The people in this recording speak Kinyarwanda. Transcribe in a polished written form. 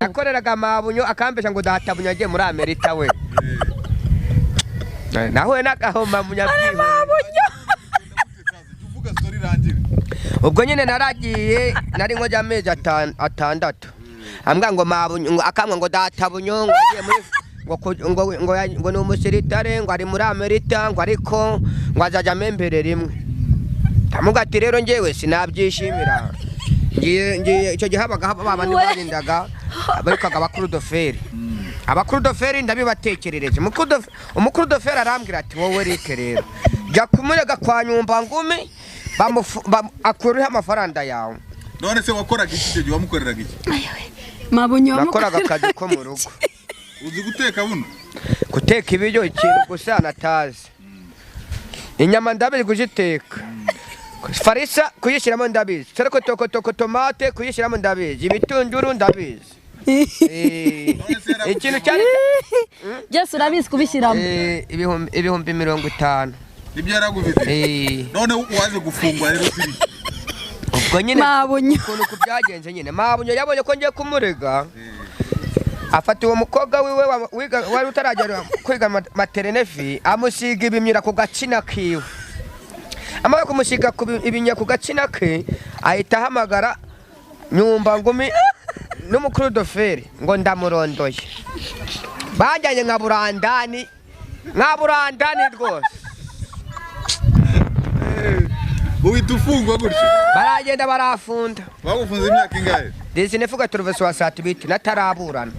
nakoreraga Mabunyo akambesha ngo databunyo agiye muri Amerika we nahuye n'agahoma munyabyiho uvuga story rangire ubwo nyine naragiye nari ngo amezi atandatu ambwa ngo Mabunyo ngo akamwa ngo databunyo ngo agiye muri ngo ni umusirikare ngo ari muri Amerika ngo ariko ngo azaja membere rimwe tamuga ati rero ngewe sinabyishimira ngiye icyo gihe habaga babandi barindaga barikaga abakuru doferi ndabibatekerereje umukuru doferi arambwira ati wowe rike rero jya kumurega kwa Nyumba Ngumi akuriho amafaranga yawe. None se wakoraga iki cyo gihe wamukoreraga iki? Mabunyo nakoraga akazi ko mu rugo. Uzi guteka buno? Guteka ibiryo ikintu gusa natazi. Inyama ndabizi kuziteka. Farisa kuyishiramo ndabizi. Sereko toko tomate kuyishiramo ndabizi. Ibitunguru ndabizi. Ikintu cyari Just urabizi kubishiramo. Ibihumbi 50. Ibyo yaragufite. None waje gufungwa rero kiri. Ubwo nyine Mabunyo ukuntu kubyagenze nyine Mabunyo yabonye ko ngiye kumurega. Afata uwo mukobwa wiwe wari utaragera kwiga maternity amusiga ibimyira ku gacina kiwe. Amaye kumusiga ibinya ku gacina ke ahita hamagara Nyumba Ngumi n'umukuru doferi ngo ndamurondoye. Bajyanye nka burandani rwose. Uhita ufungwa gutyo. Baragenda barafunda. Bagufunze imyaka ingahe? Desinefuga turuveso wa satibiti nataraburana.